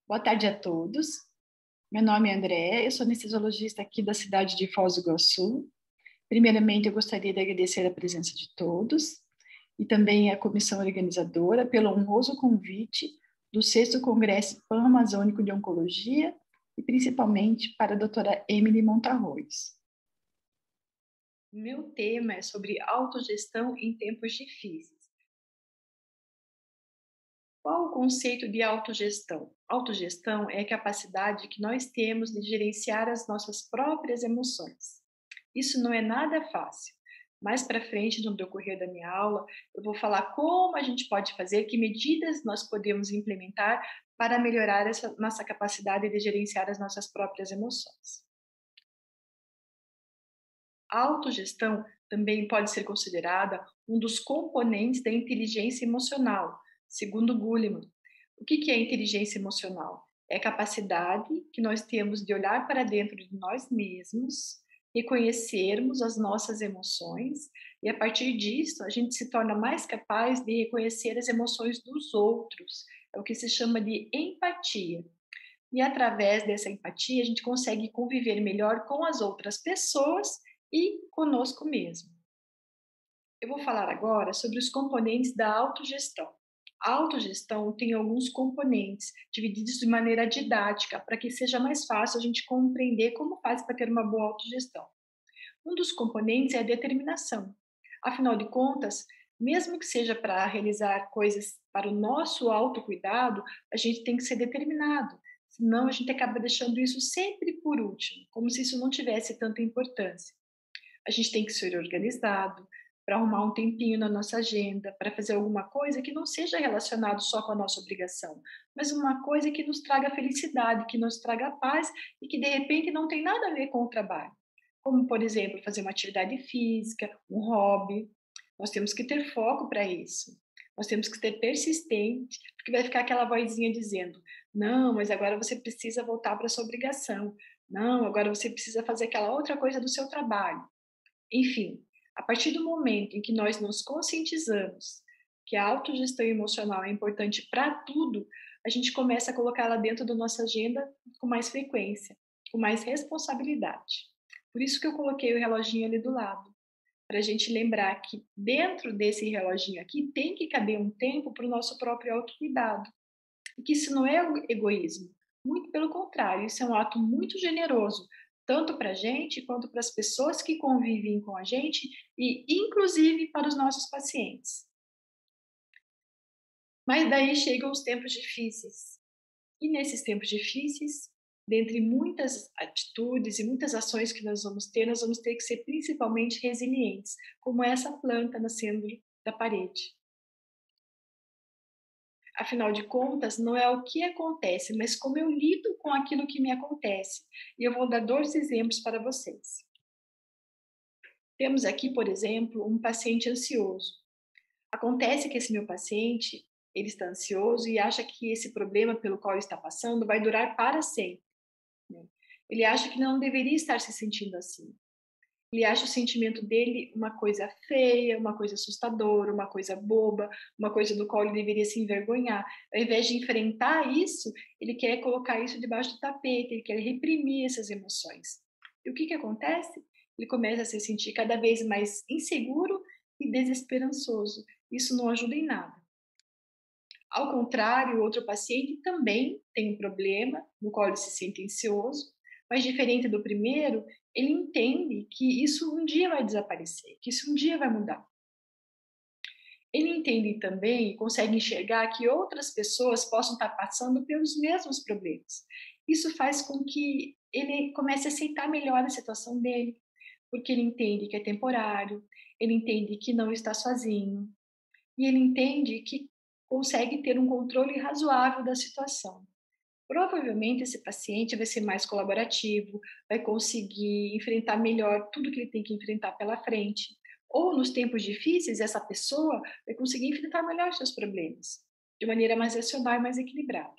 Boa tarde a todos. Meu nome é André, eu sou anestesiologista aqui da cidade de Foz do Iguaçu. Primeiramente, eu gostaria de agradecer a presença de todos e também a comissão organizadora pelo honroso convite do 6º Congresso Pan-Amazônico de Oncologia e principalmente para a doutora Emily Montarroz. Meu tema é sobre autogestão em tempos difíceis. Qual o conceito de autogestão? Autogestão é a capacidade que nós temos de gerenciar as nossas próprias emoções. Isso não é nada fácil. Mais para frente, no decorrer da minha aula, eu vou falar como a gente pode fazer, que medidas nós podemos implementar para melhorar essa nossa capacidade de gerenciar as nossas próprias emoções. A autogestão também pode ser considerada um dos componentes da inteligência emocional, segundo Goleman. O que é inteligência emocional? É a capacidade que nós temos de olhar para dentro de nós mesmos, reconhecermos as nossas emoções e, a partir disso, a gente se torna mais capaz de reconhecer as emoções dos outros. É o que se chama de empatia. E, através dessa empatia, a gente consegue conviver melhor com as outras pessoas e conosco mesmo. Eu vou falar agora sobre os componentes da autogestão. A autogestão tem alguns componentes divididos de maneira didática para que seja mais fácil a gente compreender como faz para ter uma boa autogestão. Um dos componentes é a determinação. Afinal de contas, mesmo que seja para realizar coisas para o nosso autocuidado, a gente tem que ser determinado. Senão a gente acaba deixando isso sempre por último, como se isso não tivesse tanta importância. A gente tem que ser organizado, para arrumar um tempinho na nossa agenda, para fazer alguma coisa que não seja relacionado só com a nossa obrigação, mas uma coisa que nos traga felicidade, que nos traga paz e que de repente não tem nada a ver com o trabalho. Como, por exemplo, fazer uma atividade física, um hobby. Nós temos que ter foco para isso. Nós temos que ser persistente, porque vai ficar aquela vozinha dizendo: não, mas agora você precisa voltar para a sua obrigação. Não, agora você precisa fazer aquela outra coisa do seu trabalho. Enfim, a partir do momento em que nós nos conscientizamos que a autogestão emocional é importante para tudo, a gente começa a colocá-la dentro da nossa agenda com mais frequência, com mais responsabilidade. Por isso que eu coloquei o reloginho ali do lado, para a gente lembrar que dentro desse reloginho aqui tem que caber um tempo para o nosso próprio autocuidado. E que isso não é egoísmo, muito pelo contrário, isso é um ato muito generoso, tanto para a gente quanto para as pessoas que convivem com a gente e, inclusive, para os nossos pacientes. Mas daí chegam os tempos difíceis. E nesses tempos difíceis, dentre muitas atitudes e muitas ações que nós vamos ter que ser principalmente resilientes, como essa planta nascendo da parede. Afinal de contas, não é o que acontece, mas como eu lido com aquilo que me acontece. E eu vou dar 2 exemplos para vocês. Temos aqui, por exemplo, um paciente ansioso. Acontece que esse meu paciente, ele está ansioso e acha que esse problema pelo qual ele está passando vai durar para sempre, né? Ele acha que não deveria estar se sentindo assim. Ele acha o sentimento dele uma coisa feia, uma coisa assustadora, uma coisa boba, uma coisa do qual ele deveria se envergonhar. Ao invés de enfrentar isso, ele quer colocar isso debaixo do tapete, ele quer reprimir essas emoções. E o que acontece? Ele começa a se sentir cada vez mais inseguro e desesperançoso. Isso não ajuda em nada. Ao contrário, o outro paciente também tem um problema no qual ele se sente ansioso, mas diferente do primeiro, ele entende que isso um dia vai desaparecer, que isso um dia vai mudar. Ele entende também e consegue enxergar que outras pessoas possam estar passando pelos mesmos problemas. Isso faz com que ele comece a aceitar melhor a situação dele, porque ele entende que é temporário, ele entende que não está sozinho, e ele entende que consegue ter um controle razoável da situação. Provavelmente esse paciente vai ser mais colaborativo, vai conseguir enfrentar melhor tudo que ele tem que enfrentar pela frente. Ou nos tempos difíceis, essa pessoa vai conseguir enfrentar melhor seus problemas, de maneira mais racional e mais equilibrada.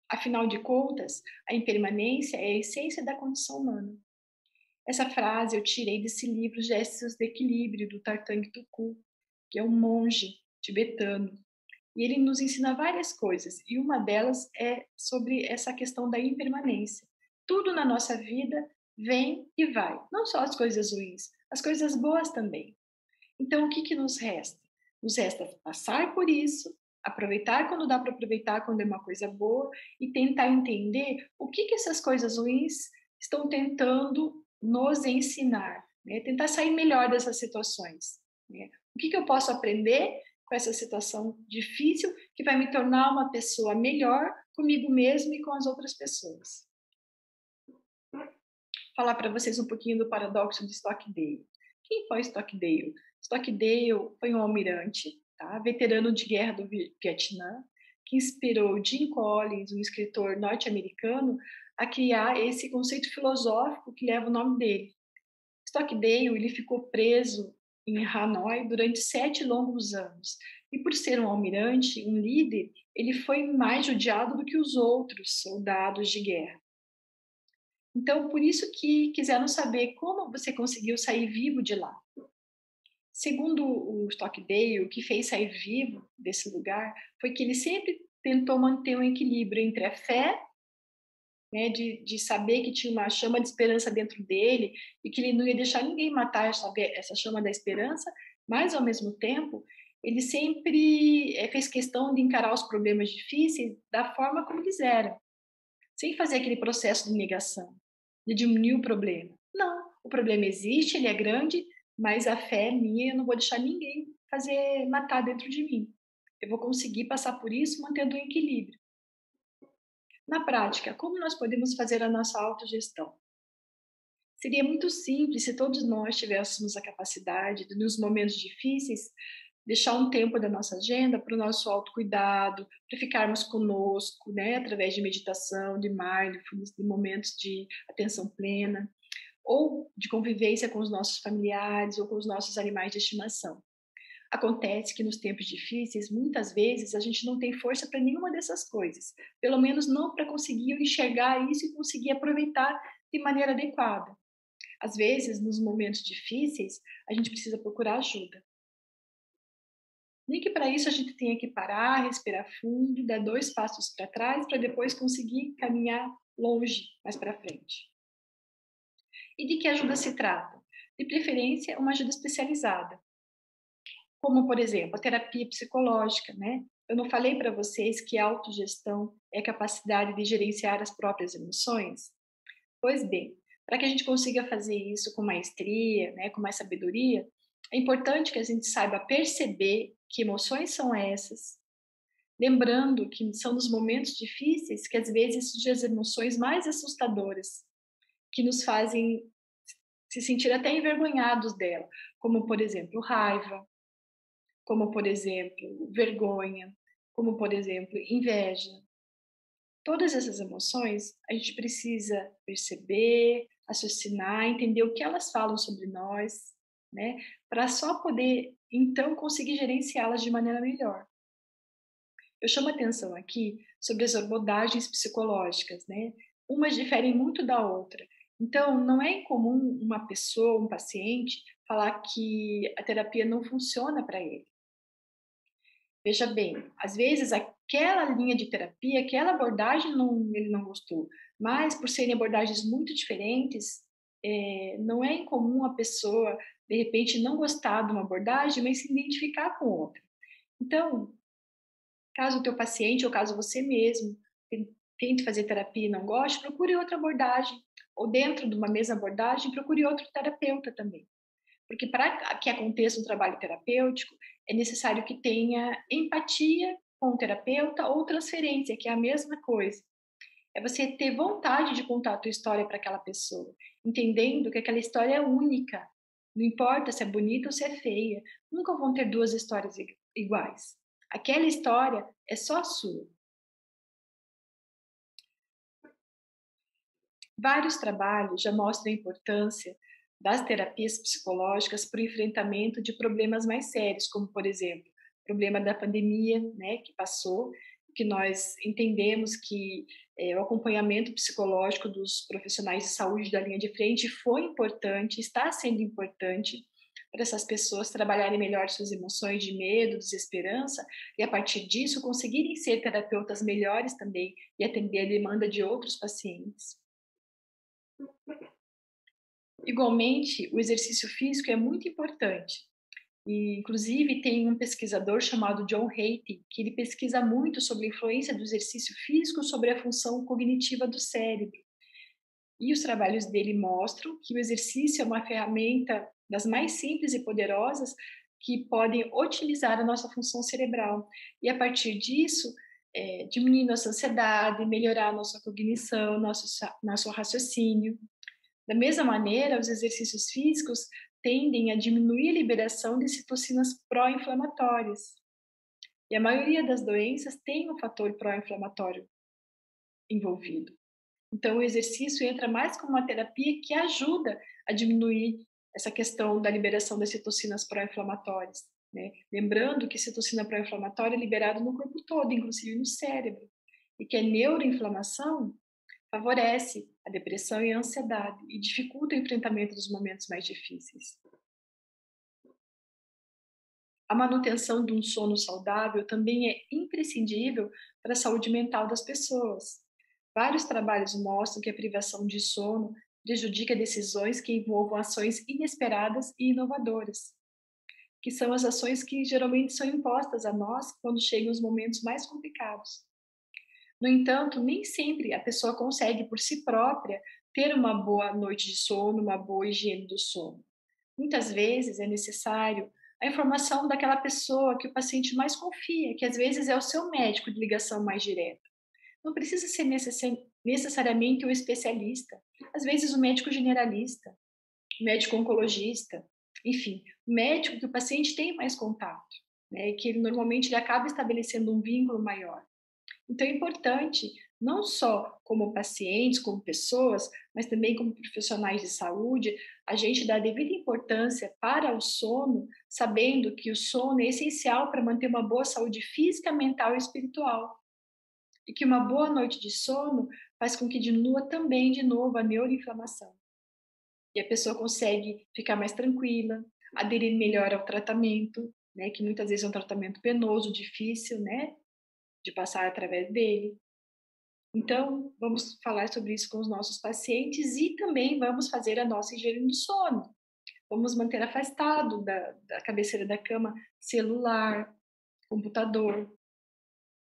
Afinal de contas, a impermanência é a essência da condição humana. Essa frase eu tirei desse livro Gestos de Equilíbrio, do Tartang Tuku, que é um monge tibetano. E ele nos ensina várias coisas, e uma delas é sobre essa questão da impermanência. Tudo na nossa vida vem e vai, não só as coisas ruins, as coisas boas também. Então, o que que nos resta? Nos resta passar por isso, aproveitar quando dá para aproveitar, quando é uma coisa boa, e tentar entender o que que essas coisas ruins estão tentando nos ensinar, né? Tentar sair melhor dessas situações, né? O que que eu posso aprender com essa situação difícil que vai me tornar uma pessoa melhor comigo mesmo e com as outras pessoas? Falar para vocês um pouquinho do paradoxo de Stockdale. Quem foi Stockdale? Stockdale foi um almirante, tá? Veterano de guerra do Vietnã, que inspirou Jim Collins, um escritor norte-americano, a criar esse conceito filosófico que leva o nome dele. Stockdale ele ficou preso em Hanoi durante 7 longos anos. E por ser um almirante, um líder, ele foi mais judiado do que os outros soldados de guerra. Então, por isso que quiseram saber como você conseguiu sair vivo de lá. Segundo o Stockdale, o que fez sair vivo desse lugar foi que ele sempre tentou manter um equilíbrio entre a fé, né, de saber que tinha uma chama de esperança dentro dele e que ele não ia deixar ninguém matar essa chama da esperança, mas ao mesmo tempo ele sempre fez questão de encarar os problemas difíceis da forma como eles eram, sem fazer aquele processo de negação, de diminuir o problema. Não, o problema existe, ele é grande, mas a fé é minha, eu não vou deixar ninguém fazer matar dentro de mim. Eu vou conseguir passar por isso mantendo o equilíbrio. Na prática, como nós podemos fazer a nossa autogestão? Seria muito simples se todos nós tivéssemos a capacidade de, nos momentos difíceis, deixar um tempo da nossa agenda para o nosso autocuidado, para ficarmos conosco, né, através de meditação, de mindfulness, de momentos de atenção plena, ou de convivência com os nossos familiares ou com os nossos animais de estimação. Acontece que nos tempos difíceis, muitas vezes, a gente não tem força para nenhuma dessas coisas, pelo menos não para conseguir enxergar isso e conseguir aproveitar de maneira adequada. Às vezes, nos momentos difíceis, a gente precisa procurar ajuda. Nem que para isso a gente tenha que parar, respirar fundo, dar 2 passos para trás para depois conseguir caminhar longe, mais para frente. E de que ajuda se trata? De preferência, uma ajuda especializada, como, por exemplo, a terapia psicológica, né? Eu não falei para vocês que a autogestão é a capacidade de gerenciar as próprias emoções? Pois bem, para que a gente consiga fazer isso com maestria, né, com mais sabedoria, é importante que a gente saiba perceber que emoções são essas, lembrando que são nos momentos difíceis que às vezes surgem as emoções mais assustadoras, que nos fazem se sentir até envergonhados dela, como por exemplo raiva, como por exemplo vergonha, como por exemplo inveja. Todas essas emoções a gente precisa perceber, raciocinar, entender o que elas falam sobre nós, né? Para só poder então conseguir gerenciá-las de maneira melhor. Eu chamo atenção aqui sobre as abordagens psicológicas, né? Umas diferem muito da outra. Então, não é incomum uma pessoa, um paciente, falar que a terapia não funciona para ele. Veja bem, às vezes aquela linha de terapia, aquela abordagem ele não gostou, mas por serem abordagens muito diferentes, não é incomum a pessoa, de repente, não gostar de uma abordagem, mas se identificar com outra. Então, caso o teu paciente ou caso você mesmo tente fazer terapia e não goste, procure outra abordagem, ou dentro de uma mesma abordagem, procure outro terapeuta também. Porque para que aconteça um trabalho terapêutico, é necessário que tenha empatia com o terapeuta ou transferência, que é a mesma coisa. É você ter vontade de contar a tua história para aquela pessoa, entendendo que aquela história é única. Não importa se é bonita ou se é feia, nunca vão ter 2 histórias iguais. Aquela história é só sua. Vários trabalhos já mostram a importância das terapias psicológicas para o enfrentamento de problemas mais sérios, como, por exemplo, o problema da pandemia, né, que passou, que nós entendemos que o acompanhamento psicológico dos profissionais de saúde da linha de frente foi importante, está sendo importante para essas pessoas trabalharem melhor suas emoções de medo, desesperança, e a partir disso conseguirem ser terapeutas melhores também e atender a demanda de outros pacientes. Igualmente, o exercício físico é muito importante. E, inclusive, tem um pesquisador chamado John Hattie, que ele pesquisa muito sobre a influência do exercício físico sobre a função cognitiva do cérebro. E os trabalhos dele mostram que o exercício é uma ferramenta das mais simples e poderosas que podem otimizar a nossa função cerebral. E a partir disso, diminuir nossa ansiedade, melhorar nossa cognição, nosso raciocínio. Da mesma maneira, os exercícios físicos tendem a diminuir a liberação de citocinas pró-inflamatórias. E a maioria das doenças tem um fator pró-inflamatório envolvido. Então, o exercício entra mais como uma terapia que ajuda a diminuir essa questão da liberação das citocinas pró-inflamatórias, né? Lembrando que citocina pró-inflamatória é liberada no corpo todo, inclusive no cérebro, e que a neuroinflamação favorece a depressão e a ansiedade e dificulta o enfrentamento dos momentos mais difíceis. A manutenção de um sono saudável também é imprescindível para a saúde mental das pessoas. Vários trabalhos mostram que a privação de sono prejudica decisões que envolvam ações inesperadas e inovadoras, que são as ações que geralmente são impostas a nós quando chegam os momentos mais complicados. No entanto, nem sempre a pessoa consegue por si própria ter uma boa noite de sono, uma boa higiene do sono. Muitas vezes é necessário a informação daquela pessoa que o paciente mais confia, que às vezes é o seu médico de ligação mais direta. Não precisa ser necessariamente um especialista, às vezes o médico generalista, o médico oncologista, enfim, o médico que o paciente tem mais contato, né, e que normalmente ele acaba estabelecendo um vínculo maior. Então é importante, não só como pacientes, como pessoas, mas também como profissionais de saúde, a gente dar devida importância para o sono, sabendo que o sono é essencial para manter uma boa saúde física, mental e espiritual. E que uma boa noite de sono faz com que diminua também, de novo, a neuroinflamação. E a pessoa consegue ficar mais tranquila, aderir melhor ao tratamento, né, que muitas vezes é um tratamento penoso, difícil, né, de passar através dele. Então, vamos falar sobre isso com os nossos pacientes e também vamos fazer a nossa higiene do sono. Vamos manter afastado da cabeceira da cama celular, computador.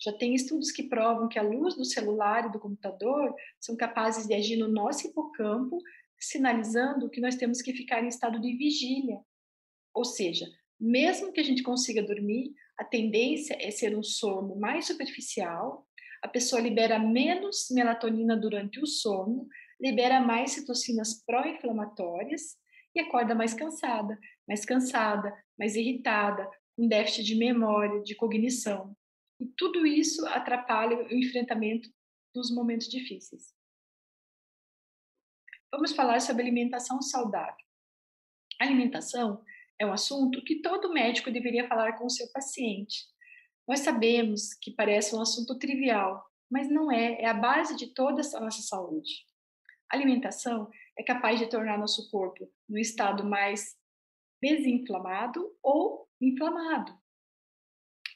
Já tem estudos que provam que a luz do celular e do computador são capazes de agir no nosso hipocampo, sinalizando que nós temos que ficar em estado de vigília. Ou seja, mesmo que a gente consiga dormir, a tendência é ser um sono mais superficial, a pessoa libera menos melatonina durante o sono, libera mais citocinas pró-inflamatórias e acorda mais cansada, mais irritada, com déficit de memória, de cognição. E tudo isso atrapalha o enfrentamento dos momentos difíceis. Vamos falar sobre alimentação saudável. A alimentação é um assunto que todo médico deveria falar com o seu paciente. Nós sabemos que parece um assunto trivial, mas não é, é a base de toda a nossa saúde. A alimentação é capaz de tornar nosso corpo num estado mais desinflamado ou inflamado.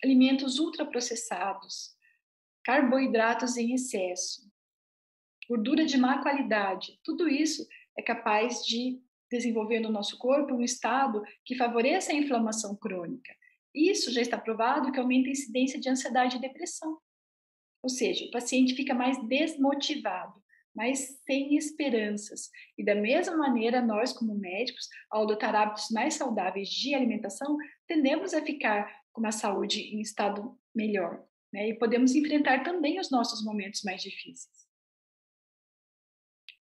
Alimentos ultraprocessados, carboidratos em excesso, gordura de má qualidade, tudo isso é capaz de desenvolver no nosso corpo um estado que favoreça a inflamação crônica. Isso já está provado que aumenta a incidência de ansiedade e depressão. Ou seja, o paciente fica mais desmotivado, mais sem esperanças. E da mesma maneira, nós como médicos, ao adotar hábitos mais saudáveis de alimentação, tendemos a ficar com uma saúde em estado melhor, né? E podemos enfrentar também os nossos momentos mais difíceis.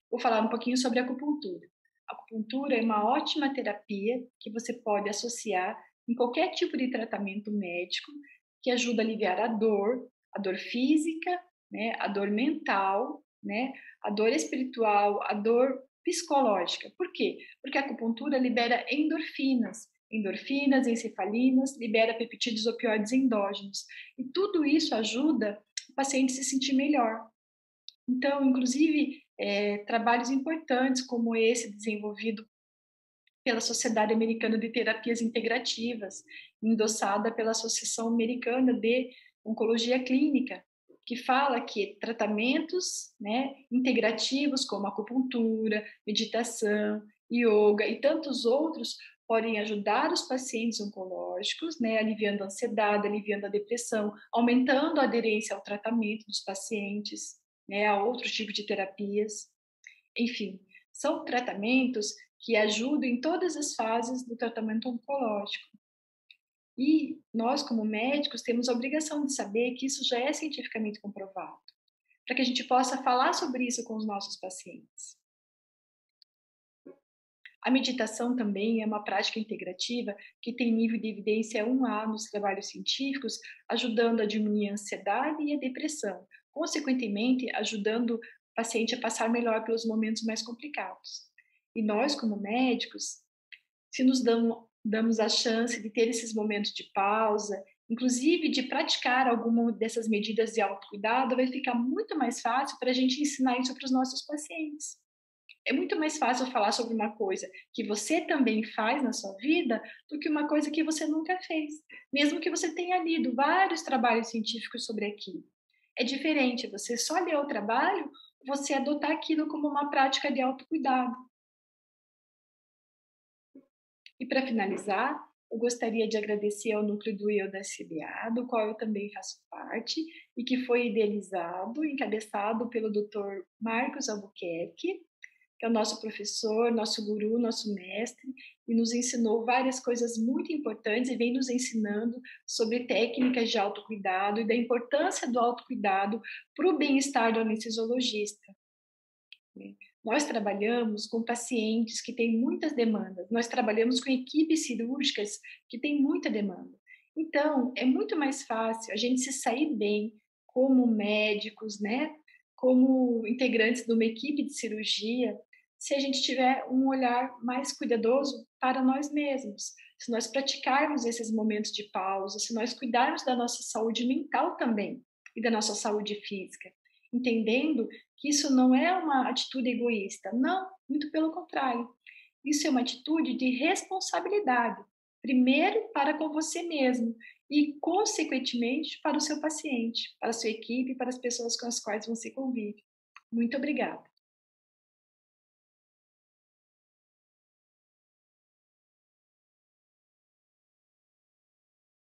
Vou falar um pouquinho sobre a acupuntura. A acupuntura é uma ótima terapia que você pode associar em qualquer tipo de tratamento médico que ajuda a aliviar a dor física, né, a dor mental, né, a dor espiritual, a dor psicológica. Por quê? Porque a acupuntura libera endorfinas, encefalinas, libera peptídeos opioides endógenos. E tudo isso ajuda o paciente a se sentir melhor. Então, inclusive, trabalhos importantes como esse desenvolvido pela Sociedade Americana de Terapias Integrativas, endossada pela Associação Americana de Oncologia Clínica, que fala que tratamentos, né, integrativos como acupuntura, meditação, yoga e tantos outros podem ajudar os pacientes oncológicos, né, aliviando a ansiedade, aliviando a depressão, aumentando a aderência ao tratamento dos pacientes, né, a outros tipos de terapias. Enfim, são tratamentos que ajudam em todas as fases do tratamento oncológico. E nós, como médicos, temos a obrigação de saber que isso já é cientificamente comprovado, para que a gente possa falar sobre isso com os nossos pacientes. A meditação também é uma prática integrativa que tem nível de evidência 1A nos trabalhos científicos, ajudando a diminuir a ansiedade e a depressão, consequentemente ajudando o paciente a passar melhor pelos momentos mais complicados. E nós, como médicos, se nos damos a chance de ter esses momentos de pausa, inclusive de praticar alguma dessas medidas de autocuidado, vai ficar muito mais fácil para a gente ensinar isso para os nossos pacientes. É muito mais fácil falar sobre uma coisa que você também faz na sua vida do que uma coisa que você nunca fez, mesmo que você tenha lido vários trabalhos científicos sobre aquilo. É diferente você só ler o trabalho, você adotar aquilo como uma prática de autocuidado. E para finalizar, eu gostaria de agradecer ao núcleo do IEL da CBA, do qual eu também faço parte, e que foi idealizado, encabeçado pelo Dr. Marcos Albuquerque, que é o nosso professor, nosso guru, nosso mestre, e nos ensinou várias coisas muito importantes e vem nos ensinando sobre técnicas de autocuidado e da importância do autocuidado para o bem-estar do anestesiologista. Nós trabalhamos com pacientes que têm muitas demandas, nós trabalhamos com equipes cirúrgicas que têm muita demanda. Então, é muito mais fácil a gente se sair bem como médicos, né? Como integrantes de uma equipe de cirurgia, se a gente tiver um olhar mais cuidadoso para nós mesmos, se nós praticarmos esses momentos de pausa, se nós cuidarmos da nossa saúde mental também e da nossa saúde física, entendendo que isso não é uma atitude egoísta, não, muito pelo contrário. Isso é uma atitude de responsabilidade, primeiro para com você mesmo e, consequentemente, para o seu paciente, para a sua equipe, para as pessoas com as quais você convive. Muito obrigada.